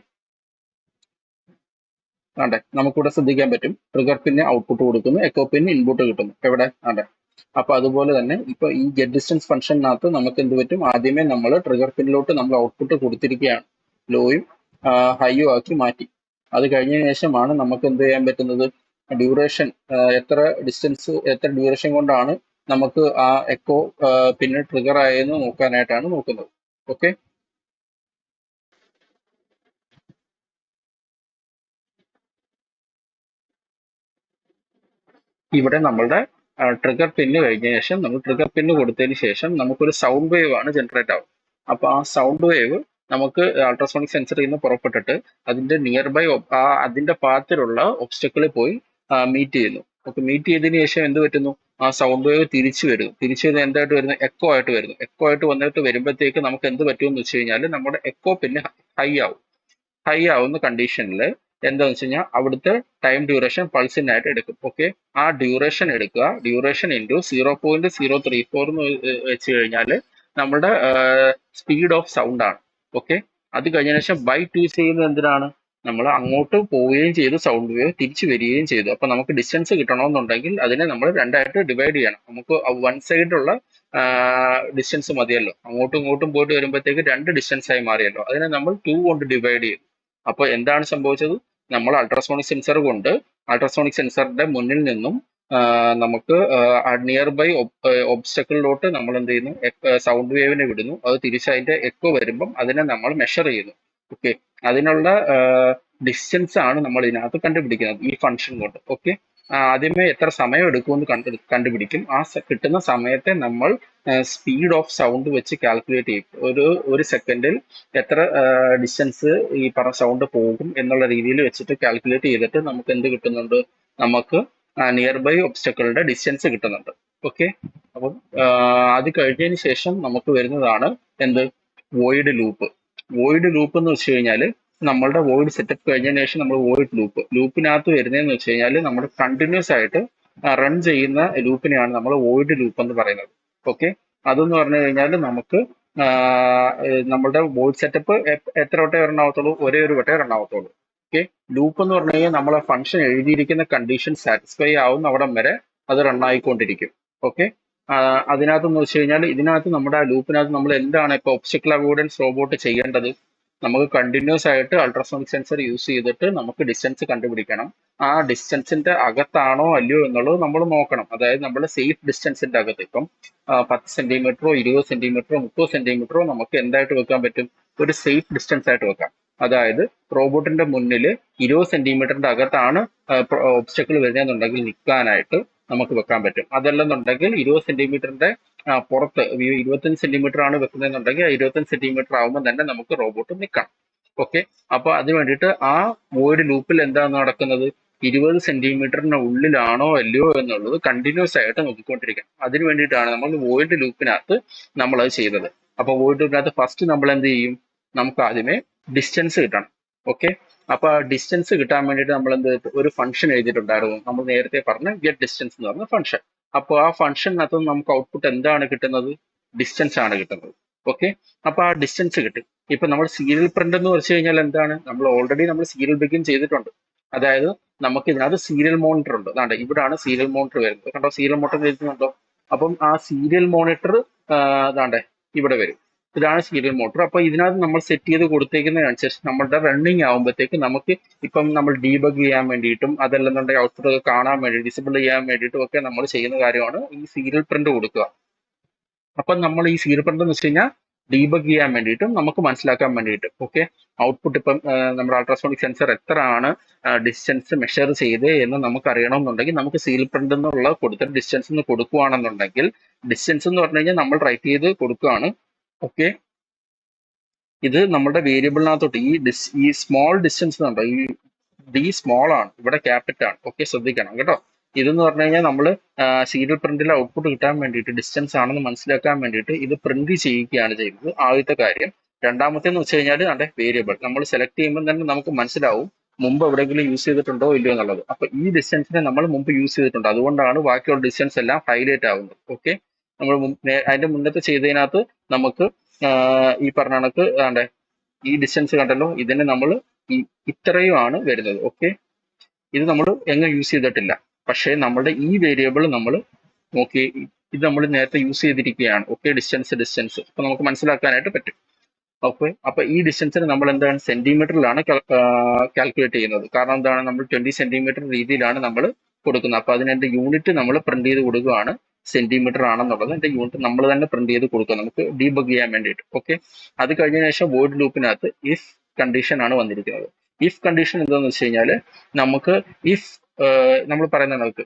ആണ്ടെ നമുക്കിവിടെ ശ്രദ്ധിക്കാൻ പറ്റും. ട്രിഗർ പിന്നെ ഔട്ട്പുട്ട് കൊടുക്കുന്നു, എക്കോ പിന്നെ ഇൻപുട്ട് കിട്ടുന്നു. എവിടെ ആണ്ടെ. അപ്പൊ അതുപോലെ തന്നെ ഇപ്പൊ ഈ ഗെറ്റ് ഡിസ്റ്റൻസ് ഫംഗ്ഷനകത്ത് നമുക്ക് എന്ത് പറ്റും, ആദ്യമേ നമ്മൾ ട്രിഗർ പിന്നിലോട്ട് നമ്മൾ ഔട്ട്പുട്ട് കൊടുത്തിരിക്കുകയാണ്, ലോയും ഹൈയും ആക്കി മാറ്റി. അത് കഴിഞ്ഞതിന് ശേഷമാണ് നമുക്ക് എന്ത് ചെയ്യാൻ പറ്റുന്നത്, ഡ്യൂറേഷൻ എത്ര ഡ്യൂറേഷൻ കൊണ്ടാണ് നമുക്ക് ആ എക്കോ പിന്നെ ട്രിഗർ ആയെന്ന് നോക്കാനായിട്ടാണ് നോക്കുന്നത്. ഓക്കെ, ഇവിടെ നമ്മളുടെ ട്രിഗർ പിന്ന് കഴിഞ്ഞ ശേഷം നമ്മൾ ട്രിഗർ പിന്ന് കൊടുത്തതിന് ശേഷം നമുക്കൊരു സൗണ്ട് വേവ് ആണ് ജനറേറ്റ് ആവും. അപ്പൊ ആ സൗണ്ട് വേവ് നമുക്ക് അൾട്രാസോണിക് സെൻസറിൽ നിന്ന് പുറപ്പെട്ടിട്ട് അതിന്റെ നിയർ ബൈ അതിന്റെ പാത്തിലുള്ള ഒബ്സ്റ്റക്കിളിൽ പോയി മീറ്റ് ചെയ്യുന്നു. ഓക്കെ, മീറ്റ് ചെയ്തതിന് ശേഷം എന്ത് പറ്റുന്നു, ആ സൗണ്ട് വേവ് തിരിച്ചു വരുന്നു. തിരിച്ചു വരുന്നത് എന്തായിട്ട് വരുന്നു, എക്കോ ആയിട്ട് വരുന്നു. എക്കോ ആയിട്ട് വന്നിട്ട് വരുമ്പോഴത്തേക്ക് നമുക്ക് എന്ത് പറ്റുമെന്ന് വെച്ച് കഴിഞ്ഞാൽ നമ്മുടെ എക്കോ പിന്നെ ഹൈ ആവുന്ന കണ്ടീഷനിൽ എന്താന്ന് വെച്ച് കഴിഞ്ഞാൽ അവിടുത്തെ ടൈം ഡ്യൂറേഷൻ പൾസിനായിട്ട് എടുക്കും. ഓക്കെ, ആ ഡ്യൂറേഷൻ എടുക്കുക, ഡ്യൂറേഷൻ ഇൻറ്റു 0.034 എന്ന് വെച്ച് കഴിഞ്ഞാൽ നമ്മുടെ സ്പീഡ് ഓഫ് സൗണ്ട് ആണ്. ഓക്കെ, അത് കഴിഞ്ഞ ശേഷം ബൈ 2 ചെയ്യുന്നത് എന്തിനാണ്, നമ്മൾ അങ്ങോട്ട് പോവുകയും ചെയ്തു, സൗണ്ട് വേവ് തിരിച്ചു വരികയും ചെയ്തു. അപ്പൊ നമുക്ക് ഡിസ്റ്റൻസ് കിട്ടണമെന്നുണ്ടെങ്കിൽ അതിനെ നമ്മൾ രണ്ടായിട്ട് ഡിവൈഡ് ചെയ്യണം. നമുക്ക് വൺ സൈഡുള്ള ഡിസ്റ്റൻസ് മതിയല്ലോ, അങ്ങോട്ടും ഇങ്ങോട്ടും പോയിട്ട് വരുമ്പോഴത്തേക്ക് രണ്ട് ഡിസ്റ്റൻസ് ആയി മാറിയല്ലോ, അതിനെ നമ്മൾ 2 കൊണ്ട് ഡിവൈഡ് ചെയ്യും. അപ്പൊ എന്താണ് സംഭവിച്ചത്, നമ്മൾ അൾട്രാസോണിക് സെൻസർ കൊണ്ട് അൾട്രാസോണിക് സെൻസറിന്റെ മുന്നിൽ നിന്നും നമുക്ക് നിയർ ബൈ ഒബ്സ്റ്റക്കിളിലോട്ട് നമ്മൾ എന്ത് ചെയ്യുന്നു, സൗണ്ട് വേവിനെ വിടുന്നു. അത് തിരിച്ച് അതിന്റെ എക്കോ വരുമ്പം അതിനെ നമ്മൾ മെഷർ ചെയ്യുന്നു. ഓക്കെ, അതിനുള്ള ഡിസ്റ്റൻസ് ആണ് നമ്മൾ ഇതിനകത്ത് കണ്ടുപിടിക്കുന്നത് ഈ ഫംഗ്ഷൻ കൊണ്ട്. ഓക്കെ, ആദ്യമേ എത്ര സമയം എടുക്കുമെന്ന് കണ്ടുപിടിക്കും. ആ കിട്ടുന്ന സമയത്തെ നമ്മൾ സ്പീഡ് ഓഫ് സൗണ്ട് വെച്ച് കാൽക്കുലേറ്റ് ചെയ്യും. ഒരു സെക്കൻഡിൽ എത്ര ഡിസ്റ്റൻസ് ഈ പറഞ്ഞ സൗണ്ട് പോകും എന്നുള്ള രീതിയിൽ വെച്ചിട്ട് കാൽക്കുലേറ്റ് ചെയ്തിട്ട് നമുക്ക് എന്ത് കിട്ടുന്നുണ്ട്, നമുക്ക് നിയർ ബൈ ഒബ്സ്റ്റക്കിളുടെ ഡിസ്റ്റൻസ് കിട്ടുന്നുണ്ട്. ഓക്കെ, അപ്പം അത് കഴിഞ്ഞതിന് ശേഷം നമുക്ക് വരുന്നതാണ് എന്ത്, വോയിഡ് ലൂപ്പ്. വോയിഡ് ലൂപ്പ് എന്ന് വെച്ച് കഴിഞ്ഞാൽ നമ്മളുടെ വോയിഡ് സെറ്റപ്പ് കഴിഞ്ഞതിന് ശേഷം നമ്മൾ വോയിഡ് ലൂപ്പിനകത്ത് വരുന്നതെന്ന് വെച്ച് കഴിഞ്ഞാൽ നമ്മൾ കണ്ടിന്യൂസ് ആയിട്ട് റൺ ചെയ്യുന്ന ലൂപ്പിനെയാണ് നമ്മൾ വോയിഡ് ലൂപ്പ് എന്ന് പറയുന്നത്. ഓക്കെ, അതെന്ന് പറഞ്ഞു കഴിഞ്ഞാൽ നമുക്ക് നമ്മളുടെ വോയിഡ് സെറ്റപ്പ് എത്ര വട്ടേ റൺ ആവത്തുള്ളൂ, ഒരേ ഒരു വട്ടേ റൺ ആവത്തുള്ളൂ. ഓക്കെ, ലൂപ്പ് എന്ന് പറഞ്ഞു കഴിഞ്ഞാൽ നമ്മളെ ഫംഗ്ഷൻ എഴുതിയിരിക്കുന്ന കണ്ടീഷൻ സാറ്റിസ്ഫൈ ആവുന്ന അവിടം വരെ അത് റൺ ആയിക്കൊണ്ടിരിക്കും. ഓക്കെ, അതിനകത്തെന്ന് വെച്ച് കഴിഞ്ഞാൽ ഇതിനകത്ത് നമ്മുടെ ലൂപ്പിനകത്ത് നമ്മൾ എന്താണ് ഇപ്പൊ ഒബ്സ്റ്റക്കിൾ അവോയ്ഡൻസ് റോബോട്ട് ചെയ്യേണ്ടത്, നമുക്ക് കണ്ടിന്യൂസ് ആയിട്ട് അൾട്രാസോണിക് സെൻസർ യൂസ് ചെയ്തിട്ട് നമുക്ക് ഡിസ്റ്റൻസ് കണ്ടുപിടിക്കണം. ആ ഡിസ്റ്റൻസിന്റെ അകത്താണോ അല്ലയോ എന്നുള്ളത് നമ്മൾ നോക്കണം. അതായത് നമ്മുടെ സേഫ് ഡിസ്റ്റൻസിന്റെ അകത്ത് ഇപ്പം 10 സെന്റിമീറ്ററോ 20 സെന്റിമീറ്ററോ 30 സെന്റിമീറ്ററോ നമുക്ക് എന്തായിട്ട് വെക്കാൻ പറ്റും, ഒരു സേഫ് ഡിസ്റ്റൻസ് ആയിട്ട് വെക്കാം. അതായത് റോബോട്ടിന്റെ മുന്നിൽ 20 സെന്റിമീറ്ററിന്റെ അകത്താണ് ഒബ്സ്റ്റക്കിൾ വരുന്നതെന്നുണ്ടെങ്കിൽ നിൽക്കാനായിട്ട് നമുക്ക് വെക്കാൻ പറ്റും. അതല്ലെന്നുണ്ടെങ്കിൽ 20 സെന്റിമീറ്ററിന്റെ പുറത്ത് 25 സെന്റിമീറ്റർ ആണ് വെക്കുന്നതെന്നുണ്ടെങ്കിൽ 25 സെന്റിമീറ്റർ ആകുമ്പോൾ തന്നെ നമുക്ക് റോബോട്ട് നിൽക്കണം. ഓക്കെ, അപ്പൊ അതിന് വേണ്ടിയിട്ട് ആ വോയിഡ് ലൂപ്പിൽ എന്താണ് നടക്കുന്നത്, 20 സെന്റിമീറ്ററിന് ഉള്ളിലാണോ അല്ലയോ എന്നുള്ളത് കണ്ടിന്യൂസ് ആയിട്ട് നോക്കിക്കൊണ്ടിരിക്കണം. അതിന് വേണ്ടിയിട്ടാണ് നമ്മൾ വോയിഡ് ലൂപ്പിനകത്ത് നമ്മൾ അത് ചെയ്തത്. അപ്പൊ വോയിഡ് ലൂപ്പിനകത്ത് ഫസ്റ്റ് നമ്മൾ എന്ത് ചെയ്യും, നമുക്ക് ആദ്യമേ ഡിസ്റ്റൻസ് കിട്ടണം. ഓക്കെ, അപ്പൊ ആ ഡിസ്റ്റൻസ് കിട്ടാൻ വേണ്ടിയിട്ട് നമ്മൾ എന്ത് ഒരു ഫംഗ്ഷൻ എഴുതിയിട്ടുണ്ടായിരുന്നു, നമ്മൾ നേരത്തെ പറഞ്ഞ ഗെറ്റ് ഡിസ്റ്റൻസ് എന്ന് പറഞ്ഞ ഫംഗ്ഷൻ. അപ്പോൾ ആ ഫംഗ്ഷനകത്ത് നമുക്ക് ഔട്ട്പുട്ട് എന്താണ് കിട്ടുന്നത്, ഡിസ്റ്റൻസ് ആണ് കിട്ടുന്നത്. ഓക്കെ, അപ്പൊ ആ ഡിസ്റ്റൻസ് കിട്ടും. ഇപ്പൊ നമ്മൾ സീരിയൽ പ്രിന്റ് എന്ന് വെച്ച് കഴിഞ്ഞാൽ എന്താണ്, നമ്മൾ ഓൾറെഡി നമ്മൾ സീരിയൽ ബിഗിൻ ചെയ്തിട്ടുണ്ട്. അതായത് നമുക്ക് ഇതിനകത്ത് സീരിയൽ മോണിറ്റർ ഉണ്ട്. അതാണ്ട് ഇവിടാണ് സീരിയൽ മോണിറ്റർ വരുന്നത്, കണ്ടോ, സീരിയൽ മോണിറ്റർ എഴുതുന്നുണ്ടോ. അപ്പം ആ സീരിയൽ മോണിറ്റർ അതാണ്ട് ഇവിടെ വരും. ഇതാണ് സീരിയൽ മോട്ടർ. അപ്പൊ ഇതിനകത്ത് നമ്മൾ സെറ്റ് ചെയ്ത് കൊടുത്തേക്കുന്നതിനനുസരിച്ച് നമ്മുടെ റണ്ണിങ് ആകുമ്പോഴത്തേക്ക് നമുക്ക് ഇപ്പം നമ്മൾ ഡീബഗ് ചെയ്യാൻ വേണ്ടിയിട്ടും അതല്ലെന്നുണ്ടെങ്കിൽ ഔട്ട്പുട്ട് കാണാൻ വേണ്ടി ഡിസബിൾ ചെയ്യാൻ വേണ്ടിയിട്ടും ഒക്കെ നമ്മൾ ചെയ്യുന്ന കാര്യമാണ് ഈ സീരിയൽ പ്രിന്റ് കൊടുക്കുക. അപ്പം നമ്മൾ ഈ സീരിയൽ പ്രിന്റ് എന്ന് വെച്ച് കഴിഞ്ഞാൽ ഡീബഗ് ചെയ്യാൻ വേണ്ടിയിട്ടും നമുക്ക് മനസ്സിലാക്കാൻ വേണ്ടിയിട്ടും. ഓക്കെ, ഔട്ട്പുട്ട് ഇപ്പം നമ്മുടെ അൾട്രാസോണിക് സെൻസർ എത്ര ആണ് ഡിസ്റ്റൻസ് മെഷർ ചെയ്ത് എന്ന് നമുക്ക് അറിയണമെന്നുണ്ടെങ്കിൽ നമുക്ക് സീരിയൽ പ്രിന്റ് എന്നുള്ള കൊടുത്തിട്ട് ഡിസ്റ്റൻസ് എന്ന് കൊടുക്കുകയാണെന്നുണ്ടെങ്കിൽ, ഡിസ്റ്റൻസ് എന്ന് പറഞ്ഞു കഴിഞ്ഞാൽ നമ്മൾ റൈറ്റ് ചെയ്ത് കൊടുക്കുകയാണ്. ഓക്കെ, ഇത് നമ്മുടെ വേരിയബിളിനകത്തോട്ട് ഈ സ്മോൾ ഡിസ്റ്റൻസ് ഉണ്ടോ, ഈ ഡി സ്മോൾ ആണ്, ഇവിടെ ക്യാപിറ്റൽ ആണ്. ഓക്കെ, ശ്രദ്ധിക്കണം കേട്ടോ. ഇതെന്ന് പറഞ്ഞു കഴിഞ്ഞാൽ നമ്മൾ സീരിയൽ പ്രിന്റിൽ ഔട്ട്പുട്ട് കിട്ടാൻ വേണ്ടിയിട്ട് ഡിസ്റ്റൻസ് ആണെന്ന് മനസ്സിലാക്കാൻ വേണ്ടിയിട്ട് ഇത് പ്രിന്റ് ചെയ്യുകയാണ് ചെയ്യുന്നത്, ആദ്യത്തെ കാര്യം. രണ്ടാമത്തേന്ന് വെച്ച് കഴിഞ്ഞാൽ അതെ വേരിയബിൾ നമ്മൾ സെലക്ട് ചെയ്യുമ്പോൾ തന്നെ നമുക്ക് മനസ്സിലാവും മുമ്പ് എവിടെയെങ്കിലും യൂസ് ചെയ്തിട്ടുണ്ടോ ഇല്ലയോ എന്നുള്ളത്. അപ്പൊ ഈ ഡിസ്റ്റൻസിനെ നമ്മൾ മുമ്പ് യൂസ് ചെയ്തിട്ടുണ്ട്, അതുകൊണ്ടാണ് ബാക്കിയുള്ള ഡിസ്റ്റൻസ് എല്ലാം ഹൈലൈറ്റ് ആവുന്നത്. ഓക്കെ, നമ്മൾ അതിന്റെ മുന്നത്തെ ചെയ്തതിനകത്ത് നമുക്ക് ഈ പറഞ്ഞ കണക്ക് അതെ ഈ ഡിസ്റ്റൻസ് കണ്ടല്ലോ, ഇതിനെ നമ്മൾ ഇത്രയുമാണ് വരുന്നത്. ഓക്കെ, ഇത് നമ്മൾ എങ്ങും യൂസ് ചെയ്തിട്ടില്ല. പക്ഷേ നമ്മളുടെ ഈ വേരിയബിൾ നമ്മൾ നോക്കി, ഇത് നമ്മൾ നേരത്തെ യൂസ് ചെയ്തിരിക്കുകയാണ്. ഓക്കെ, ഡിസ്റ്റൻസ് അപ്പൊ നമുക്ക് മനസ്സിലാക്കാനായിട്ട് പറ്റും. ഓക്കെ, അപ്പൊ ഈ ഡിസ്റ്റൻസിന് നമ്മൾ എന്താണ് സെന്റിമീറ്ററിലാണ് കാൽക്കുലേറ്റ് ചെയ്യുന്നത്. കാരണം എന്താണ്, നമ്മൾ 20 സെന്റിമീറ്റർ രീതിയിലാണ് നമ്മൾ കൊടുക്കുന്നത്. അപ്പൊ അതിന് എന്റെ യൂണിറ്റ് നമ്മൾ പ്രിന്റ് ചെയ്ത് കൊടുക്കുകയാണ്. സെന്റിമീറ്റർ ആണെന്നുള്ളത് എന്റെ യൂണിറ്റ് നമ്മൾ തന്നെ പ്രിന്റ് ചെയ്ത് കൊടുക്കുക നമുക്ക് ഡീബഗ് ചെയ്യാൻ വേണ്ടിയിട്ട്. ഓക്കെ, അത് കഴിഞ്ഞ ശേഷം വോയിഡ് ലൂപ്പിനകത്ത് ഇഫ് കണ്ടീഷൻ ആണ് വന്നിരിക്കുന്നത്. ഇഫ് കണ്ടീഷൻ എന്താണെന്ന് വെച്ച് കഴിഞ്ഞാൽ നമുക്ക് ഇഫ് നമ്മൾ പറയുന്ന നമുക്ക്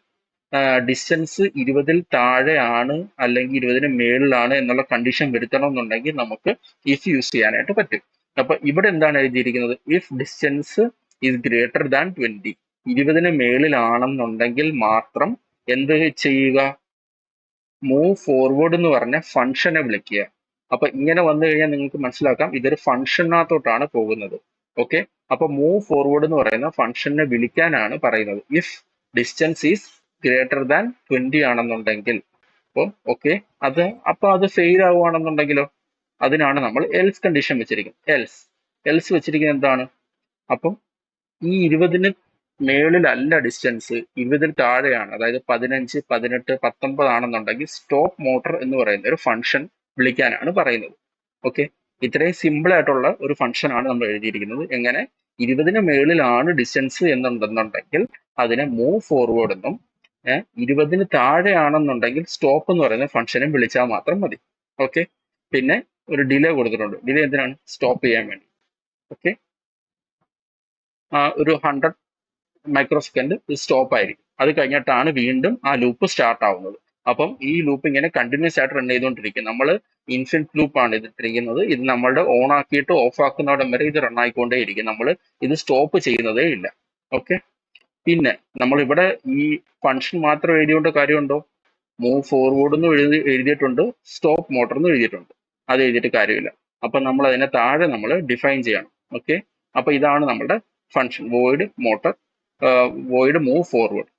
ഡിസ്റ്റൻസ് 20-ൽ താഴെയാണ് അല്ലെങ്കിൽ 20-ന് മേളിലാണ് എന്നുള്ള കണ്ടീഷൻ വരുത്തണം എന്നുണ്ടെങ്കിൽ നമുക്ക് ഇഫ് യൂസ് ചെയ്യാനായിട്ട് പറ്റും. അപ്പൊ ഇവിടെ എന്താണ് എഴുതിയിരിക്കുന്നത്, if distance is greater than 20, 20-ന് മേളിലാണെന്നുണ്ടെങ്കിൽ മാത്രം എന്ത് ചെയ്യുക, മൂവ് ഫോർവേഡ് എന്ന് പറഞ്ഞ ഫംഗ്ഷനെ വിളിക്കുക. അപ്പൊ ഇങ്ങനെ വന്നു കഴിഞ്ഞാൽ നിങ്ങൾക്ക് മനസ്സിലാക്കാം ഇതൊരു ഫംഗ്ഷനകത്തോട്ടാണ് പോകുന്നത്. ഓക്കെ, അപ്പൊ മൂവ് ഫോർവേഡ് എന്ന് പറയുന്ന ഫംഗ്ഷനെ വിളിക്കാനാണ് പറയുന്നത് if distance is greater than 20 ആണെന്നുണ്ടെങ്കിൽ. അപ്പം ഓക്കെ, അത് ഫെയിൽ ആവുകയാണെന്നുണ്ടെങ്കിലോ അതിനാണ് നമ്മൾ എൽസ് കണ്ടീഷൻ വെച്ചിരിക്കുന്നത്. എൽസ് വെച്ചിരിക്കുന്നത് എന്താണ്, അപ്പം ഈ 20-ന് മേളിലല്ല ഡിസ്റ്റൻസ്, 20-ൽ താഴെയാണ്, അതായത് 15, 18, 19 ആണെന്നുണ്ടെങ്കിൽ സ്റ്റോപ്പ് മോട്ടർ എന്ന് പറയുന്ന ഒരു ഫംഗ്ഷൻ വിളിക്കാനാണ് പറയുന്നത്. ഓക്കെ, ഇത്രയും സിമ്പിൾ ആയിട്ടുള്ള ഒരു ഫംഗ്ഷൻ ആണ് നമ്മൾ എഴുതിയിരിക്കുന്നത്. എങ്ങനെ, 20-ന് മേളിലാണ് ഡിസ്റ്റൻസ് എന്നുണ്ടെന്നുണ്ടെങ്കിൽ അതിനെ മൂവ് ഫോർവേഡ് എന്നും 20-ന് താഴെയാണെന്നുണ്ടെങ്കിൽ സ്റ്റോപ്പ് എന്ന് പറയുന്ന ഫംഗ്ഷനെ വിളിച്ചാൽ മാത്രം മതി. ഓക്കെ, പിന്നെ ഒരു ഡിലേ കൊടുത്തിട്ടുണ്ട്. ഡിലേ എന്തിനാണ്, സ്റ്റോപ്പ് ചെയ്യാൻ വേണ്ടി. ഓക്കെ, ഒരു 100 മൈക്രോ സെക്കൻഡ് സ്റ്റോപ്പ് ആയിരിക്കും. അത് കഴിഞ്ഞിട്ടാണ് വീണ്ടും ആ ലൂപ്പ് സ്റ്റാർട്ട് ആവുന്നത്. അപ്പം ഈ ലൂപ്പ് ഇങ്ങനെ കണ്ടിന്യൂസ് ആയിട്ട് റൺ ചെയ്തുകൊണ്ടിരിക്കും. നമ്മൾ ഇൻഫിനിറ്റ് ലൂപ്പാണ് ഇതിട്ടിരിക്കുന്നത്. ഇത് നമ്മളുടെ ഓൺ ആക്കിയിട്ട് ഓഫ് ആക്കുന്നതോടം വരെ ഇത് റൺ ആയിക്കൊണ്ടേയിരിക്കും. നമ്മൾ ഇത് സ്റ്റോപ്പ് ചെയ്യുന്നതേ ഇല്ല. ഓക്കെ, പിന്നെ നമ്മൾ ഇവിടെ ഈ ഫംഗ്ഷൻ മാത്രം എഴുതിയോണ്ട് കാര്യമുണ്ടോ, മൂവ് ഫോർവേഡ് എന്ന് എഴുതിയിട്ടുണ്ട്, സ്റ്റോപ്പ് മോട്ടർ എന്ന് എഴുതിയിട്ടുണ്ട്. അത് എഴുതിയിട്ട് കാര്യമില്ല. അപ്പൊ നമ്മൾ അതിനെ താഴെ നമ്മൾ ഡിഫൈൻ ചെയ്യണം. ഓക്കെ, അപ്പൊ ഇതാണ് നമ്മുടെ function void motor, void move forward.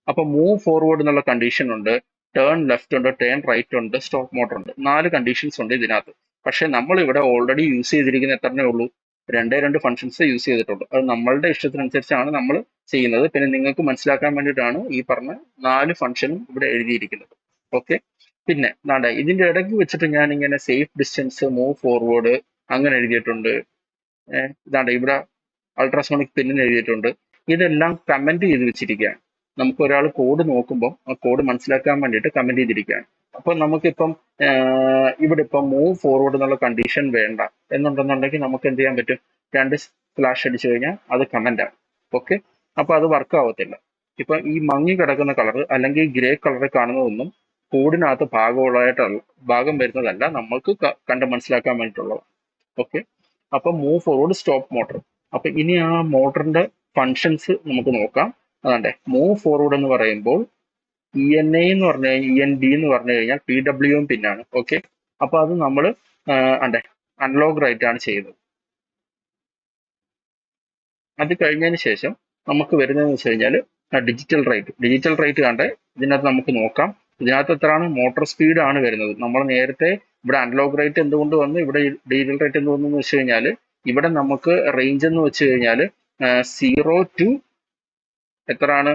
അപ്പൊ മൂവ് ഫോർവേഡ് എന്നുള്ള കണ്ടീഷൻ ഉണ്ട്, ടേൺ ലെഫ്റ്റ് ഉണ്ട്, ടേൺ റൈറ്റ് ഉണ്ട്, സ്റ്റോപ്പ് മോട്ടർ ഉണ്ട്. 4 കണ്ടീഷൻസ് ഉണ്ട് ഇതിനകത്ത്. പക്ഷെ നമ്മൾ ഇവിടെ ഓൾറെഡി യൂസ് ചെയ്തിരിക്കുന്ന എത്രണ്ണേ ഉള്ളൂ, 2 ഫംഗ്ഷൻസ് യൂസ് ചെയ്തിട്ടുള്ളൂ. അത് നമ്മളുടെ ഇഷ്ടത്തിനനുസരിച്ചാണ് നമ്മൾ ചെയ്യുന്നത്. പിന്നെ നിങ്ങൾക്ക് മനസ്സിലാക്കാൻ വേണ്ടിയിട്ടാണ് ഈ പറഞ്ഞ 4 ഫംഗ്ഷനും ഇവിടെ എഴുതിയിരിക്കുന്നത്. ഓക്കെ, പിന്നെ ഇതിന്റെ ഇടയ്ക്ക് വെച്ചിട്ട് ഞാൻ ഇങ്ങനെ സേഫ് ഡിസ്റ്റൻസ്, മൂവ് ഫോർവേഡ് അങ്ങനെ എഴുതിയിട്ടുണ്ട്. ഇവിടെ അൾട്രാസോണിക് പിന്നിന് എഴുതിയിട്ടുണ്ട്. ഇതെല്ലാം കമന്റ് ചെയ്ത് വെച്ചിരിക്കുകയാണ്. നമുക്ക് ഒരാൾ കോഡ് നോക്കുമ്പോൾ ആ കോഡ് മനസ്സിലാക്കാൻ വേണ്ടിയിട്ട് കമന്റ് ചെയ്തിരിക്കുകയാണ്. അപ്പൊ നമുക്കിപ്പം ഇവിടെ ഇപ്പം മൂവ് ഫോർവേഡ് എന്നുള്ള കണ്ടീഷൻ വേണ്ട എന്നുണ്ടെന്നുണ്ടെങ്കിൽ നമുക്ക് എന്ത് ചെയ്യാൻ പറ്റും, 2 സ്ലാഷ് അടിച്ചു കഴിഞ്ഞാൽ അത് കമന്റ് ആണ്. ഓക്കെ, അപ്പൊ അത് വർക്ക് ആവത്തില്ല. ഇപ്പൊ ഈ മങ്ങി കിടക്കുന്ന കളർ അല്ലെങ്കിൽ ഗ്രേ കളർ കാണുന്നതൊന്നും കോഡിനകത്ത് ഭാഗം വരുന്നതല്ല, നമ്മൾക്ക് കണ്ട് മനസ്സിലാക്കാൻ വേണ്ടിയിട്ടുള്ളത്. ഓക്കെ, അപ്പൊ മൂവ് ഫോർവേഡ്, സ്റ്റോപ്പ് മോട്ടർ. അപ്പൊ ഇനി ആ മോട്ടറിന്റെ ഫങ്ഷൻസ് നമുക്ക് നോക്കാം. അതാണ്ടേ മൂവ് ഫോർവേഡ് എന്ന് പറയുമ്പോൾ ENA എന്ന് പറഞ്ഞു കഴിഞ്ഞാൽ END എന്ന് പറഞ്ഞു കഴിഞ്ഞാൽ PWM പിന്നാണ്. ഓക്കെ, അപ്പൊ അത് നമ്മൾ അൺലോഗ് റൈറ്റ് ആണ് ചെയ്യുന്നത്. അത് കഴിഞ്ഞതിന് ശേഷം നമുക്ക് വരുന്നതെന്ന് വെച്ച് കഴിഞ്ഞാൽ ഡിജിറ്റൽ റൈറ്റ് കണ്ടേ ഇതിനകത്ത് നമുക്ക് നോക്കാം. ഇതിനകത്ത് എത്രയാണ്, മോട്ടോർ സ്പീഡ് ആണ് വരുന്നത്. നമ്മൾ നേരത്തെ ഇവിടെ അൺലോഗ് റേറ്റ് എന്തുകൊണ്ട് വന്നു, ഇവിടെ ഡിജിറ്റൽ റേറ്റ് എന്ത് വന്നു എന്ന് വെച്ച് കഴിഞ്ഞാൽ ഇവിടെ നമുക്ക് റേഞ്ച് എന്ന് വെച്ച് കഴിഞ്ഞാൽ 0 to എത്രയാണ്,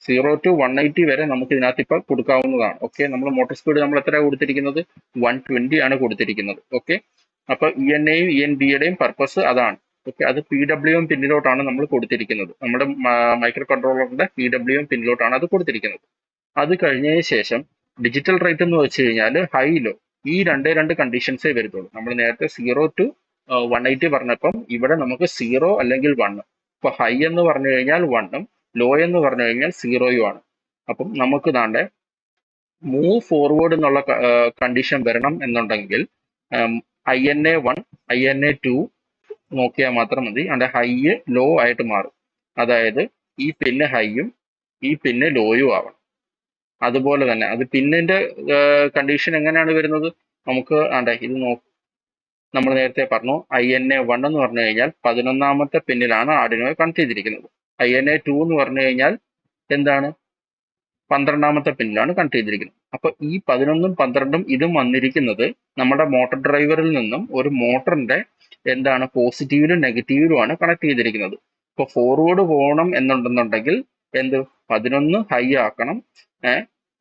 0 to 180 വരെ നമുക്ക് ഇതിനകത്ത് ഇപ്പൊ കൊടുക്കാവുന്നതാണ്. ഓക്കെ, നമ്മൾ മോട്ടോർ സ്പീഡ് നമ്മൾ എത്ര കൊടുത്തിരിക്കുന്നത്, 120 ആണ് കൊടുത്തിരിക്കുന്നത്. ഓക്കെ, അപ്പൊ ENAയും ENBയുടെയും പർപ്പസ് അതാണ്. ഓക്കെ, അത് PWM പിന്നിലോട്ടാണ് നമ്മൾ കൊടുത്തിരിക്കുന്നത്. നമ്മുടെ മൈക്രോ കൺട്രോളറിന്റെ PWM പിന്നിലോട്ടാണ് അത് കൊടുത്തിരിക്കുന്നത്. അത് കഴിഞ്ഞതിന് ശേഷം ഡിജിറ്റൽ റേറ്റ് എന്ന് വെച്ച് കഴിഞ്ഞാൽ ഹൈ ലോ ഈ രണ്ട് കണ്ടീഷൻസേ വരുത്തുള്ളൂ. നമ്മൾ നേരത്തെ 0 to 180 പറഞ്ഞപ്പം ഇവിടെ നമുക്ക് 0 അല്ലെങ്കിൽ 1. ഇപ്പൊ ഹൈ എന്ന് പറഞ്ഞു കഴിഞ്ഞാൽ 1ഉം ലോ എന്ന് പറഞ്ഞു കഴിഞ്ഞാൽ 0യും ആണ്. അപ്പം നമുക്ക് ദാണ്ടെ മൂവ് ഫോർവേഡ് എന്നുള്ള കണ്ടീഷൻ വരണം എന്നുണ്ടെങ്കിൽ INA 1 INA 2 നോക്കിയാൽ മാത്രം മതി. അതിന്റെ ഹൈ ലോ ആയിട്ട് മാറും. അതായത് ഈ പിന്ന് ഹൈയും ഈ പിന്ന് ലോയും ആവണം. അതുപോലെ തന്നെ അത് പിന്നിന്റെ കണ്ടീഷൻ എങ്ങനെയാണ് വരുന്നത്, നമുക്ക് ഇത് നമ്മൾ നേരത്തെ പറഞ്ഞു INA1 എന്ന് പറഞ്ഞു കഴിഞ്ഞാൽ 11ാമത്തെ പിന്നിലാണ് ആർഡിനോയെ കണക്ട് ചെയ്തിരിക്കുന്നത്. INA2 എന്ന് പറഞ്ഞു കഴിഞ്ഞാൽ എന്താണ് 12ാമത്തെ പിന്നിലാണ് കണക്ട് ചെയ്തിരിക്കുന്നത്. അപ്പൊ ഈ 11ഉം 12ഉം ഇതും വന്നിരിക്കുന്നത് നമ്മുടെ മോട്ടോർ ഡ്രൈവറിൽ നിന്നും ഒരു മോട്ടറിന്റെ എന്താണ് പോസിറ്റീവിലും നെഗറ്റീവിലുമാണ് കണക്ട് ചെയ്തിരിക്കുന്നത്. ഇപ്പൊ ഫോർവേഡ് പോകണം എന്നുണ്ടെന്നുണ്ടെങ്കിൽ 11 ഹൈ ആക്കണം,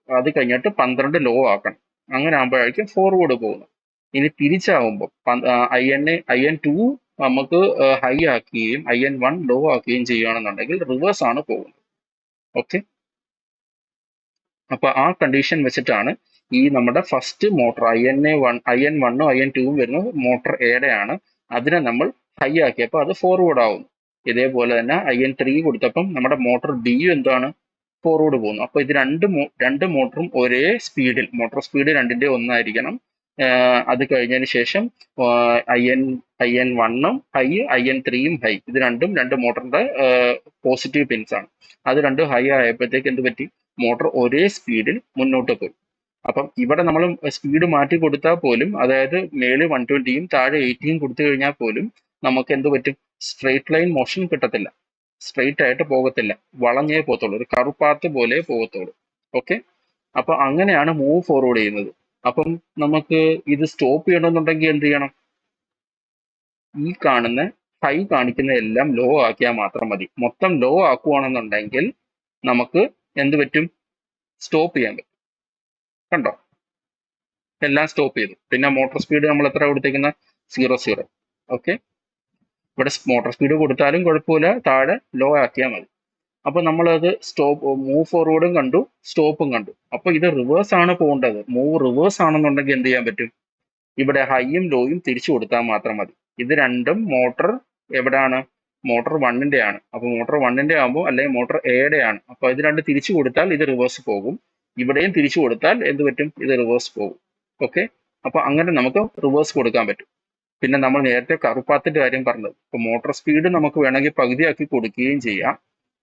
അത് കഴിഞ്ഞിട്ട് 12 ലോ ആക്കണം. അങ്ങനെ ആകുമ്പോഴായിരിക്കും ഫോർവേഡ് പോകുന്നത്. ഇനി തിരിച്ചാകുമ്പോൾ IN2 നമുക്ക് ഹൈ ആക്കുകയും IN1 ലോ ആക്കുകയും ചെയ്യുകയാണെന്നുണ്ടെങ്കിൽ റിവേഴ്സ് ആണ് പോകുന്നത്. ഓക്കെ, അപ്പൊ ആ കണ്ടീഷൻ വെച്ചിട്ടാണ് ഈ നമ്മുടെ ഫസ്റ്റ് മോട്ടർ IN1ഉം IN2ഉം വരുന്നത് മോട്ടർ എയുടെ ആണ്. അതിനെ നമ്മൾ ഹൈ ആക്കിയപ്പോൾ അത് ഫോർവേഡ് ആവുന്നു. ഇതേപോലെ തന്നെ IN3 കൊടുത്തപ്പം നമ്മുടെ മോട്ടർ ബിയും എന്താണ് ഫോർവേഡ് പോകുന്നു. അപ്പൊ ഇത് രണ്ട് മോട്ടറും ഒരേ സ്പീഡിൽ, മോട്ടോർ സ്പീഡ് രണ്ടിന്റെ ഒന്നായിരിക്കണം. അത് കഴിഞ്ഞതിന് ശേഷം IN1ഉം ഹൈ, IN3യും ഹൈ. ഇത് രണ്ടും രണ്ട് മോട്ടറിന്റെ പോസിറ്റീവ് പിൻസ് ആണ്. അത് രണ്ടും ഹൈ ആയപ്പോഴത്തേക്ക് എന്ത് പറ്റി? മോട്ടോർ ഒരേ സ്പീഡിൽ മുന്നോട്ട് പോയി. അപ്പം ഇവിടെ നമ്മൾ സ്പീഡ് മാറ്റി കൊടുത്താൽ പോലും, അതായത് മേളിൽ 120യും താഴെ 80യും കൊടുത്തു കഴിഞ്ഞാൽ പോലും നമുക്ക് എന്ത് പറ്റും? സ്ട്രെയിറ്റ് ലൈൻ മോഷൻ കിട്ടത്തില്ല, സ്ട്രെയിറ്റ് ആയിട്ട് പോകത്തില്ല, വളഞ്ഞേ പോകത്തുള്ളൂ, ഒരു കർവ് പാത്ത് പോലെ പോകത്തുള്ളൂ. ഓക്കെ, അപ്പൊ അങ്ങനെയാണ് മൂവ് ഫോർവേഡ് ചെയ്യുന്നത്. അപ്പം നമുക്ക് ഇത് സ്റ്റോപ്പ് ചെയ്യണമെന്നുണ്ടെങ്കിൽ എന്ത് ചെയ്യണം? ഈ കാണുന്ന ഹൈ കാണിക്കുന്ന എല്ലാം ലോ ആക്കിയാൽ മാത്രം മതി. മൊത്തം ലോ ആക്കുവാണെന്നുണ്ടെങ്കിൽ നമുക്ക് എന്ത് പറ്റും? സ്റ്റോപ്പ് ചെയ്യാൻ പറ്റും. കണ്ടോ, എല്ലാം സ്റ്റോപ്പ് ചെയ്തു. പിന്നെ മോട്ടോർ സ്പീഡ് നമ്മൾ എത്ര കൊടുത്തേക്കുന്ന? 0. ഓക്കെ, ഇവിടെ മോട്ടോർ സ്പീഡ് കൊടുത്താലും കുഴപ്പമില്ല, താഴെ ലോ ആക്കിയാൽ മതി. അപ്പൊ നമ്മളത് മൂവ് ഫോർവേഡും കണ്ടു, സ്റ്റോപ്പും കണ്ടു. അപ്പൊ ഇത് റിവേഴ്സ് ആണ് പോകേണ്ടത്. മൂവ് റിവേഴ്സ് ആണെന്നുണ്ടെങ്കിൽ എന്ത് ചെയ്യാൻ പറ്റും? ഇവിടെ ഹൈയും ലോയും തിരിച്ചു കൊടുത്താൽ മാത്രം മതി. ഇത് രണ്ടും മോട്ടർ എവിടെയാണ്? മോട്ടോർ 1ന്റെ ആണ്. അപ്പൊ മോട്ടോർ 1ന്റെ ആകുമ്പോൾ, അല്ലെങ്കിൽ മോട്ടോർ എയുടെ ആണ്. അപ്പൊ ഇത് രണ്ട് തിരിച്ചു കൊടുത്താൽ ഇത് റിവേഴ്സ് പോകും. ഇവിടെയും തിരിച്ചു കൊടുത്താൽ എന്ത് പറ്റും? ഇത് റിവേഴ്സ് പോകും. ഓക്കെ, അപ്പൊ അങ്ങനെ നമുക്ക് റിവേഴ്സ് കൊടുക്കാൻ പറ്റും. പിന്നെ നമ്മൾ നേരത്തെ കറുപ്പാത്തിന്റെ കാര്യം പറഞ്ഞത്, ഇപ്പൊ മോട്ടോർ സ്പീഡ് നമുക്ക് വേണമെങ്കിൽ പകുതിയാക്കി കൊടുക്കുകയും ചെയ്യാം.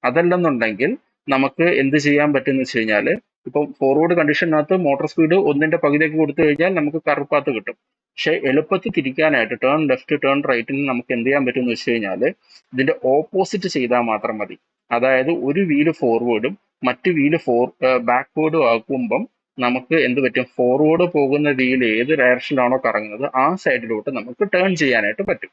അതല്ലെന്നുണ്ടെങ്കിൽ നമുക്ക് എന്ത് ചെയ്യാൻ പറ്റും എന്ന് വെച്ച് കഴിഞ്ഞാൽ, ഇപ്പം ഫോർവേഡ് കണ്ടീഷനകത്ത് മോട്ടോർ സ്പീഡ് 1ന്റെ പകുതിയാക്കി കൊടുത്തു കഴിഞ്ഞാൽ നമുക്ക് കറുപ്പാത്ത് കിട്ടും. പക്ഷെ എളുപ്പത്തിൽ തിരിക്കാനായിട്ട് ടേൺ ലെഫ്റ്റ്, ടേൺ റൈറ്റിന് നമുക്ക് എന്ത് ചെയ്യാൻ പറ്റും എന്ന് വെച്ച് കഴിഞ്ഞാൽ, ഇതിന്റെ ഓപ്പോസിറ്റ് ചെയ്താൽ മാത്രം മതി. അതായത് ഒരു വീല് ഫോർവേഡും മറ്റു വീല് ബാക്ക്വേർഡും ആക്കുമ്പം നമുക്ക് എന്ത് പറ്റും? ഫോർവേഡ് പോകുന്ന വീൽ ഏത് ഡയറക്ഷനിലാണോ കറങ്ങുന്നത് ആ സൈഡിലോട്ട് നമുക്ക് ടേൺ ചെയ്യാനായിട്ട് പറ്റും.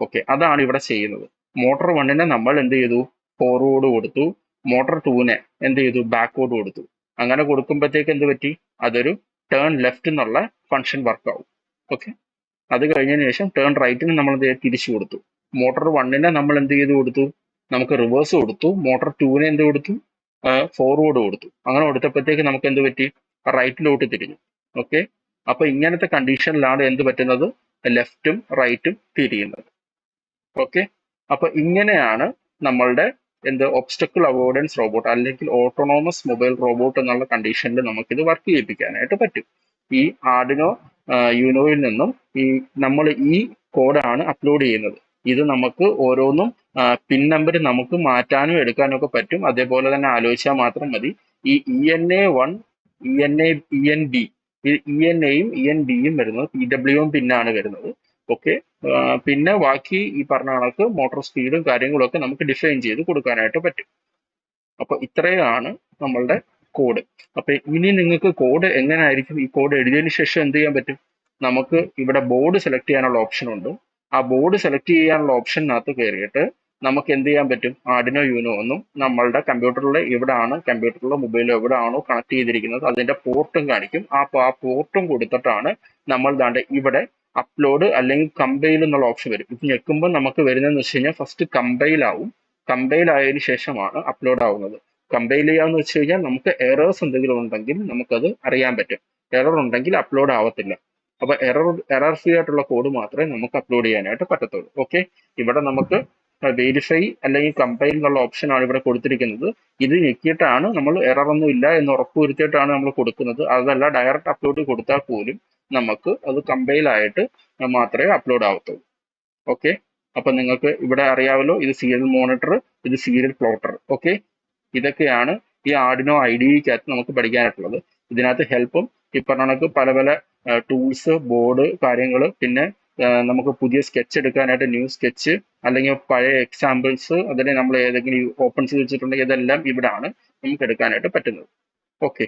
ഓക്കെ, അതാണ് ഇവിടെ ചെയ്യുന്നത്. മോട്ടോർ 1നെ നമ്മൾ എന്ത് ചെയ്തു? ഫോർവേഡ് കൊടുത്തു. മോട്ടോർ 2നെ എന്ത് ചെയ്തു? ബാക്ക്വേർഡ് കൊടുത്തു. അങ്ങനെ കൊടുക്കുമ്പോഴത്തേക്ക് എന്ത് പറ്റി? അതൊരു ടേൺ ലെഫ്റ്റ് എന്നുള്ള ഫംഗ്ഷൻ വർക്ക് ആവും. ഓക്കെ, അത് കഴിഞ്ഞതിന് ശേഷം ടേൺ റൈറ്റിന് നമ്മൾ തിരിച്ചു കൊടുത്തു. മോട്ടോർ 1നെ നമ്മൾ എന്ത് ചെയ്ത് കൊടുത്തു? നമുക്ക് റിവേഴ്സ് കൊടുത്തു. മോട്ടോർ 2നെ എന്ത് കൊടുത്തു? ഫോർവേഡ് കൊടുത്തു. അങ്ങനെ കൊടുത്തപ്പോഴത്തേക്ക് നമുക്ക് എന്ത് പറ്റി? റൈറ്റിലോട്ട് തിരിഞ്ഞു. ഓക്കെ, അപ്പൊ ഇങ്ങനത്തെ കണ്ടീഷനിലാണ് എന്ത് പറ്റുന്നത്? ലെഫ്റ്റും റൈറ്റും തിരിയുന്നത്. ഓക്കെ, അപ്പൊ ഇങ്ങനെയാണ് നമ്മളുടെ ഒബ്സ്റ്റക്കിൾ അവോയ്ഡൻസ് റോബോട്ട് അല്ലെങ്കിൽ ഓട്ടോണോമസ് മൊബൈൽ റോബോട്ട് എന്നുള്ള കണ്ടീഷനിൽ നമുക്കിത് വർക്ക് ചെയ്യിപ്പിക്കാനായിട്ട് പറ്റും. ഈ ആർഡിനോ യൂനോയിൽ നിന്നും നമ്മൾ ഈ കോഡാണ് അപ്ലോഡ് ചെയ്യുന്നത്. ഇത് നമുക്ക് ഓരോന്നും പിൻ നമ്പർ നമുക്ക് മാറ്റാനും എടുക്കാനും ഒക്കെ പറ്റും. അതേപോലെ തന്നെ ആലോചിച്ചാൽ മാത്രം മതി. ഈ ENA1, ENB, ENAയും ENBയും വരുന്നത് PWM പിന്നാണ് വരുന്നത്. ഓക്കെ, പിന്നെ ബാക്കി ഈ പറഞ്ഞ കണക്ക് മോട്ടോർ സ്പീഡും കാര്യങ്ങളും ഒക്കെ നമുക്ക് ഡിഫൈൻ ചെയ്ത് കൊടുക്കാനായിട്ട് പറ്റും. അപ്പൊ ഇത്രയാണ് നമ്മളുടെ കോഡ്. അപ്പൊ ഇനി നിങ്ങൾക്ക് കോഡ് എങ്ങനെ ആയിരിക്കും? ഈ കോഡ് എഴുതിയതിനു ശേഷം എന്ത് ചെയ്യാൻ പറ്റും? നമുക്ക് ഇവിടെ ബോർഡ് സെലക്ട് ചെയ്യാനുള്ള ഓപ്ഷൻ ഉണ്ട്. ആ ബോർഡ് സെലക്ട് ചെയ്യാനുള്ള ഓപ്ഷനകത്ത് കയറിയിട്ട് നമുക്ക് എന്ത് ചെയ്യാൻ പറ്റും? ആർഡിനോ യൂനോ എന്നും നമ്മളുടെ കമ്പ്യൂട്ടറിലെ കമ്പ്യൂട്ടറിലോ മൊബൈലോ എവിടെയാണോ കണക്ട് ചെയ്തിരിക്കുന്നത് അതിന്റെ പോർട്ടും കാണിക്കും. ആ പോർട്ടും കൊടുത്തിട്ടാണ് നമ്മൾ ഇവിടെ അപ്ലോഡ് അല്ലെങ്കിൽ കമ്പൈൽ എന്നുള്ള ഓപ്ഷൻ വരും. ഇത് ഞെക്കുമ്പോൾ നമുക്ക് വരുന്നതെന്ന് വെച്ച് കഴിഞ്ഞാൽ ഫസ്റ്റ് കമ്പൈൽ ആവും. കമ്പൈൽ ആയതിനു ശേഷമാണ് അപ്ലോഡ് ആവുന്നത്. കമ്പൈൽ ചെയ്യാന്ന് വെച്ച് കഴിഞ്ഞാൽ നമുക്ക് എറേഴ്സ് എന്തെങ്കിലും ഉണ്ടെങ്കിൽ നമുക്കത് അറിയാൻ പറ്റും. എറർ ഉണ്ടെങ്കിൽ അപ്ലോഡ് ആവത്തില്ല. അപ്പൊ എറർ ഫ്രീ ആയിട്ടുള്ള കോഡ് മാത്രമേ നമുക്ക് അപ്ലോഡ് ചെയ്യാനായിട്ട് പറ്റത്തുള്ളൂ. ഓക്കെ, ഇവിടെ നമുക്ക് വെരിഫൈ അല്ലെങ്കിൽ കമ്പൈൽ എന്നുള്ള ഓപ്ഷൻ ആണ് ഇവിടെ കൊടുത്തിരിക്കുന്നത്. ഇത് ഞെക്കിയിട്ടാണ് നമ്മൾ എറർ ഒന്നും ഇല്ല എന്ന് ഉറപ്പുവരുത്തിയിട്ടാണ് നമ്മൾ കൊടുക്കുന്നത്. അതല്ല ഡയറക്റ്റ് അപ്ലോഡ് കൊടുത്താൽ പോലും നമുക്ക് അത് കമ്പൈൽ ആയിട്ട് മാത്രമേ അപ്ലോഡ് ആവത്തുള്ളൂ. ഓക്കെ, അപ്പൊ നിങ്ങൾക്ക് ഇവിടെ അറിയാമല്ലോ, ഇത് സീരിയൽ മോണിറ്റർ, ഇത് സീരിയൽ പ്ലോട്ടർ. ഓക്കെ, ഇതൊക്കെയാണ് ഈ ആർഡിനോ IDEക്കകത്ത് നമുക്ക് പഠിക്കാനായിട്ടുള്ളത്. ഇതിനകത്ത് ഹെൽപ്പും ഈ പറഞ്ഞ കണക്ക് പല പല ടൂൾസ്, ബോർഡ് കാര്യങ്ങൾ, പിന്നെ നമുക്ക് പുതിയ സ്കെച്ച് എടുക്കാനായിട്ട് ന്യൂ സ്കെച്ച് അല്ലെങ്കിൽ പഴയ എക്സാമ്പിൾസ് അതിനെ നമ്മൾ ഏതെങ്കിലും ഓപ്പൺ ചെയ്ത് വെച്ചിട്ടുണ്ടെങ്കിൽ ഇതെല്ലാം ഇവിടാണ് നമുക്ക് എടുക്കാനായിട്ട് പറ്റുന്നത്. ഓക്കെ.